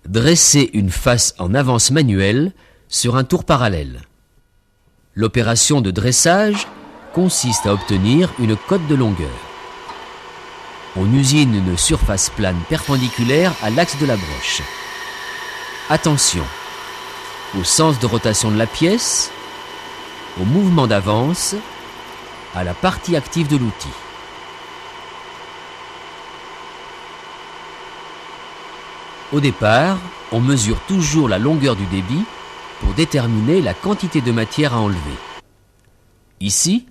Dresser une face en avance manuelle sur un tour parallèle. L'opération de dressage consiste à obtenir une cote de longueur. On usine une surface plane perpendiculaire à l'axe de la broche. Attention au sens de rotation de la pièce, au mouvement d'avance, à la partie active de l'outil. Au départ, on mesure toujours la longueur du débit pour déterminer la quantité de matière à enlever. Ici,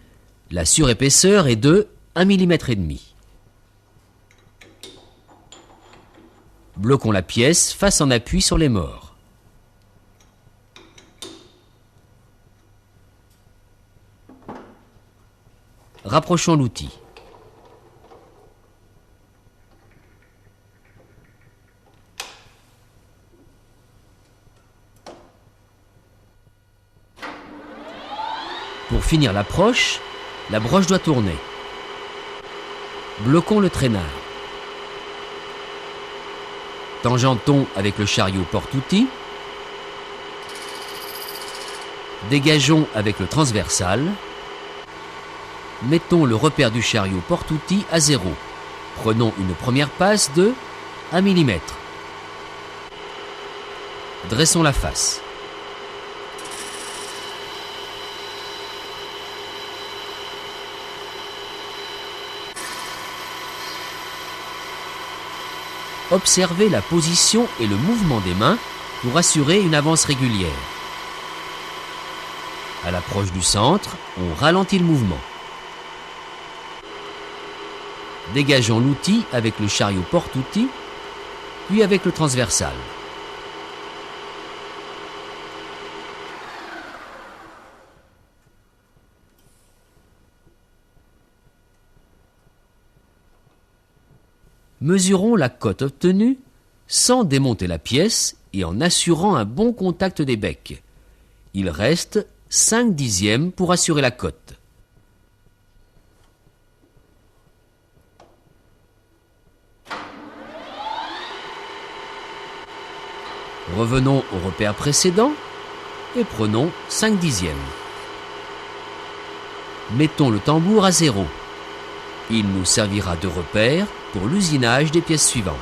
la surépaisseur est de 1,5 mm. Bloquons la pièce face en appui sur les mors. Rapprochons l'outil. Pour finir l'approche, la broche doit tourner. Bloquons le traînard. Tangentons avec le chariot porte-outil. Dégageons avec le transversal. Mettons le repère du chariot porte-outil à 0. Prenons une première passe de 1 mm. Dressons la face. Observez la position et le mouvement des mains pour assurer une avance régulière. À l'approche du centre, on ralentit le mouvement. Dégageons l'outil avec le chariot porte-outil, puis avec le transversal. Mesurons la cote obtenue sans démonter la pièce et en assurant un bon contact des becs. Il reste 5/10 pour assurer la cote. Revenons au repère précédent et prenons 5/10. Mettons le tambour à 0. Il nous servira de repère pour l'usinage des pièces suivantes.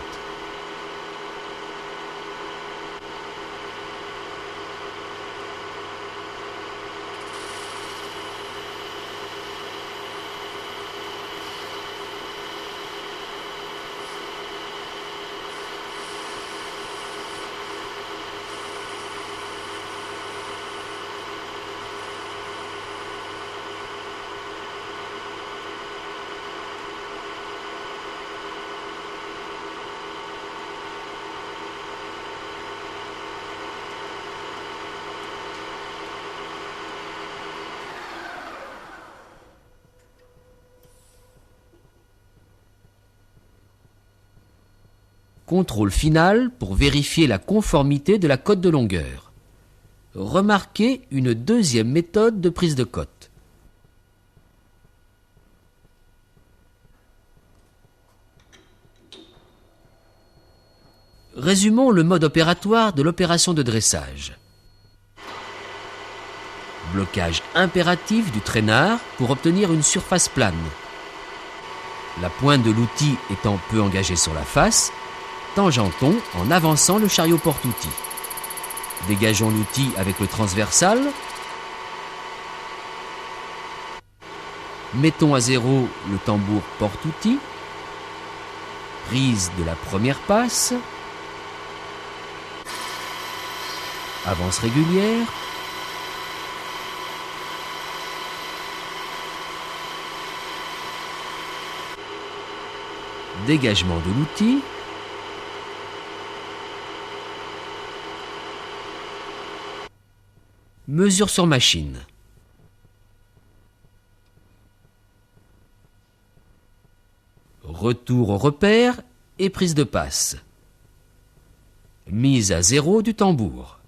Contrôle final pour vérifier la conformité de la cote de longueur. Remarquez une deuxième méthode de prise de cote. Résumons le mode opératoire de l'opération de dressage. Blocage impératif du traînard pour obtenir une surface plane. La pointe de l'outil étant peu engagée sur la face, tangentons en avançant le chariot porte-outil. Dégageons l'outil avec le transversal. Mettons à 0 le tambour porte-outil. Prise de la première passe. Avance régulière. Dégagement de l'outil. Mesure sur machine. Retour au repère et prise de passe. Mise à 0 du tambour.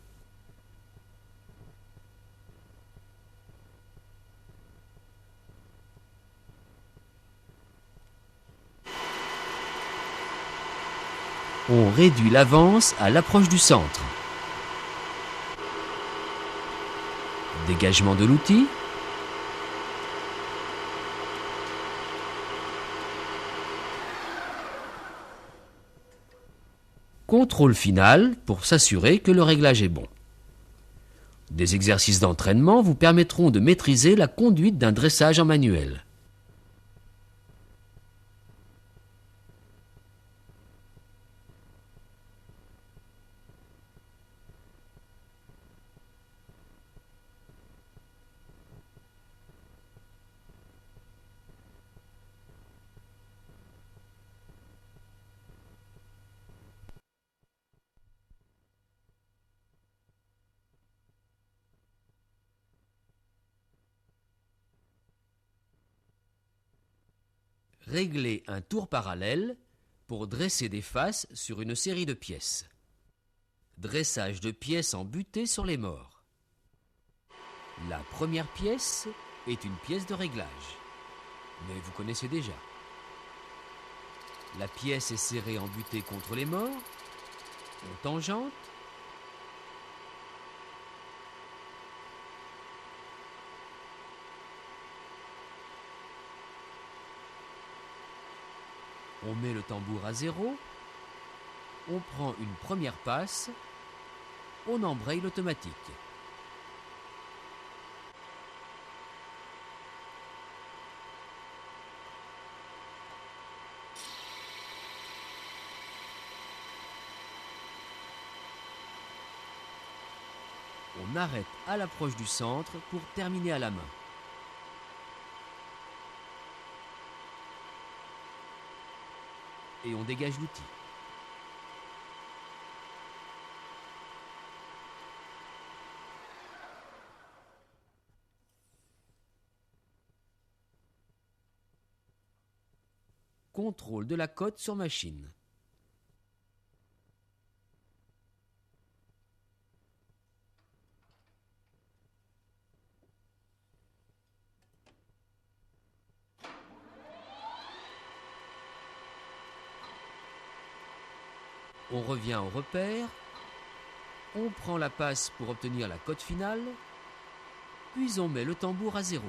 On réduit l'avance à l'approche du centre. Dégagement de l'outil. Contrôle final pour s'assurer que le réglage est bon. Des exercices d'entraînement vous permettront de maîtriser la conduite d'un dressage en manuel. Régler un tour parallèle pour dresser des faces sur une série de pièces. Dressage de pièces en butée sur les morts. La première pièce est une pièce de réglage, mais vous connaissez déjà. La pièce est serrée en butée contre les morts, on tangente, on met le tambour à 0, on prend une première passe, on embraye l'automatique. On arrête à l'approche du centre pour terminer à la main. Et on dégage l'outil. Contrôle de la cote sur machine. On revient au repère, on prend la passe pour obtenir la cote finale, puis on met le tambour à 0.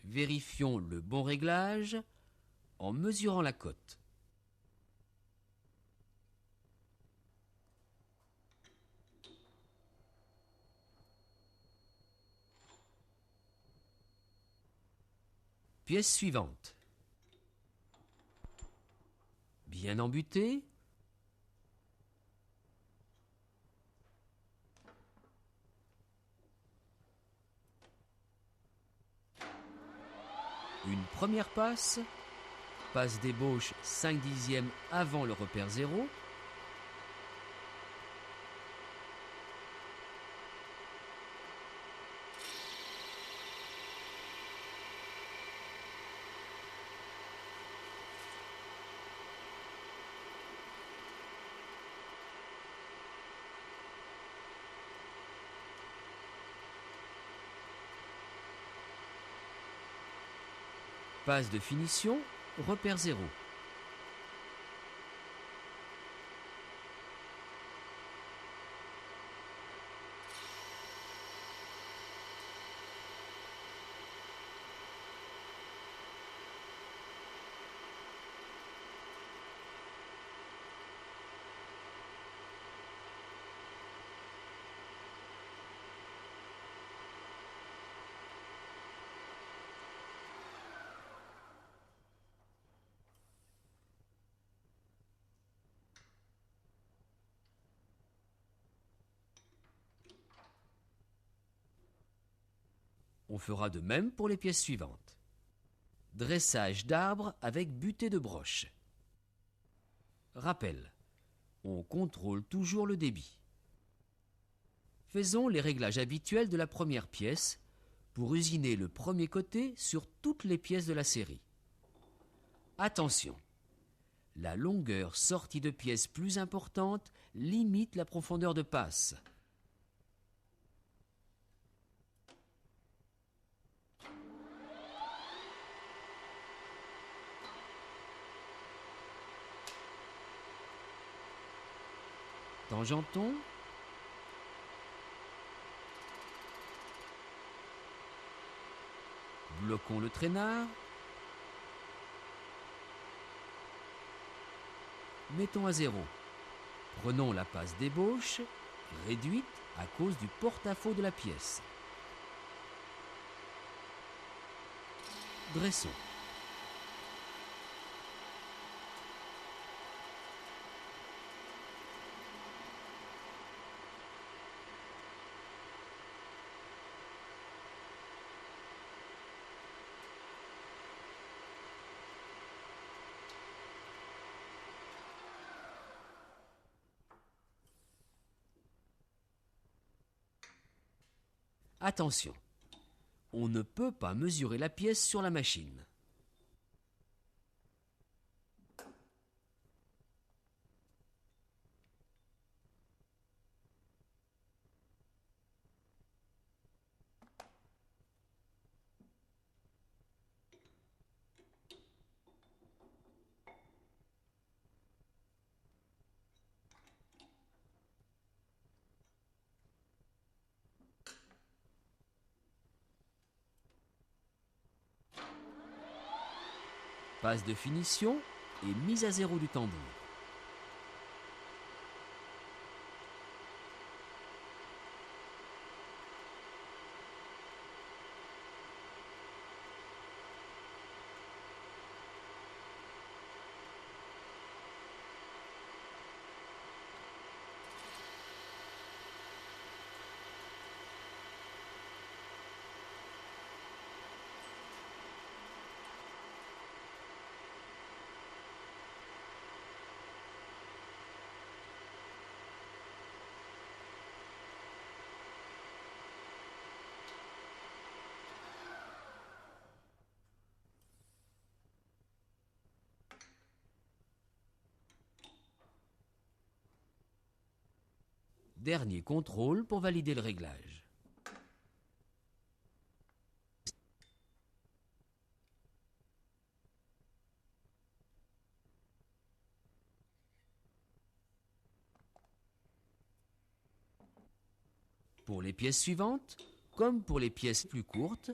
Vérifions le bon réglage en mesurant la cote. Pièce suivante. Bien embutée. Une première passe. Passe d'ébauche 5/10 avant le repère 0. Passe de finition, repère 0. On fera de même pour les pièces suivantes. Dressage d'arbre avec butée de broche. Rappel. On contrôle toujours le débit. Faisons les réglages habituels de la première pièce pour usiner le premier côté sur toutes les pièces de la série. Attention, la longueur sortie de pièces plus importantes limite la profondeur de passe. Tangenton. Bloquons le traînard. Mettons à 0. Prenons la passe d'ébauche, réduite à cause du porte-à-faux de la pièce. Dressons. Attention, on ne peut pas mesurer la pièce sur la machine. Passe de finition et mise à 0 du tambour. Dernier contrôle pour valider le réglage. Pour les pièces suivantes, comme pour les pièces plus courtes,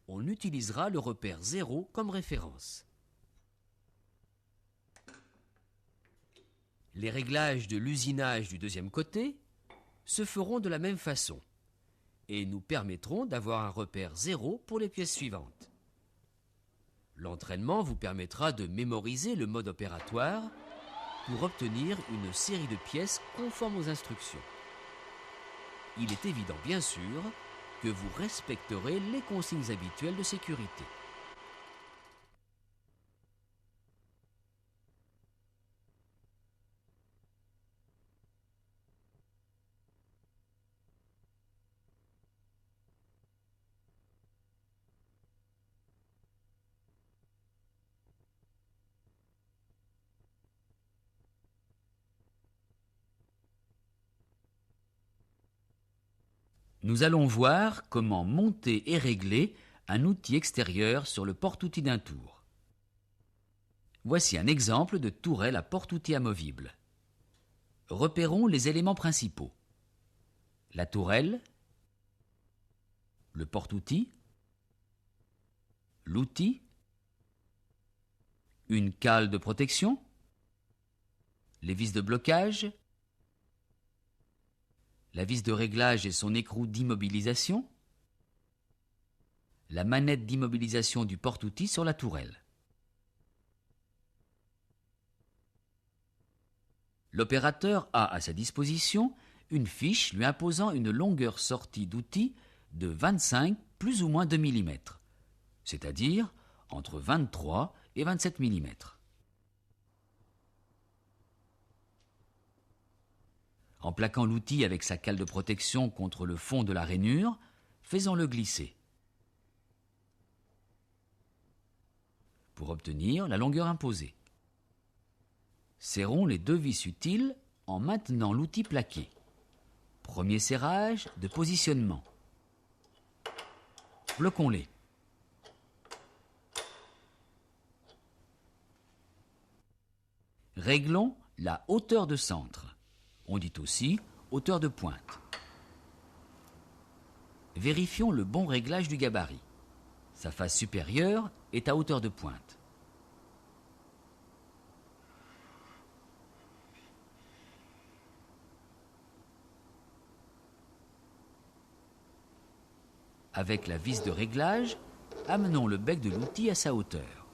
on utilisera le repère 0 comme référence. Les réglages de l'usinage du deuxième côté se feront de la même façon et nous permettront d'avoir un repère 0 pour les pièces suivantes. L'entraînement vous permettra de mémoriser le mode opératoire pour obtenir une série de pièces conformes aux instructions. Il est évident, bien sûr, que vous respecterez les consignes habituelles de sécurité. Nous allons voir comment monter et régler un outil extérieur sur le porte-outil d'un tour. Voici un exemple de tourelle à porte-outil amovible. Repérons les éléments principaux. La tourelle, le porte-outil, l'outil, une cale de protection, les vis de blocage, la vis de réglage et son écrou d'immobilisation, la manette d'immobilisation du porte-outil sur la tourelle. L'opérateur a à sa disposition une fiche lui imposant une longueur sortie d'outil de 25 plus ou moins de millimètres, c'est-à-dire entre 23 et 27 millimètres. En plaquant l'outil avec sa cale de protection contre le fond de la rainure, faisons-le glisser. Pour obtenir la longueur imposée. Serrons les deux vis utiles en maintenant l'outil plaqué. Premier serrage de positionnement. Bloquons-les. Réglons la hauteur de centre. On dit aussi hauteur de pointe. Vérifions le bon réglage du gabarit. Sa face supérieure est à hauteur de pointe. Avec la vis de réglage, amenons le bec de l'outil à sa hauteur.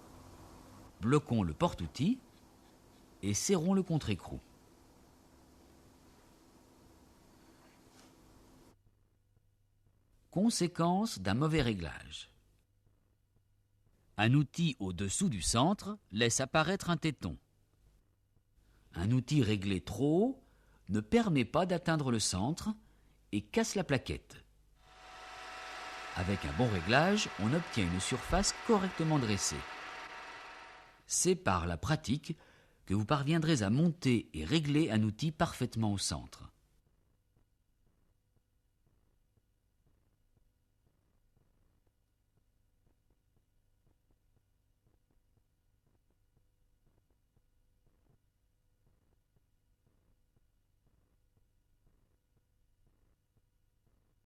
Bloquons le porte-outil et serrons le contre-écrou. Conséquence d'un mauvais réglage. Un outil au-dessous du centre laisse apparaître un téton. Un outil réglé trop haut ne permet pas d'atteindre le centre et casse la plaquette. Avec un bon réglage, on obtient une surface correctement dressée. C'est par la pratique que vous parviendrez à monter et régler un outil parfaitement au centre.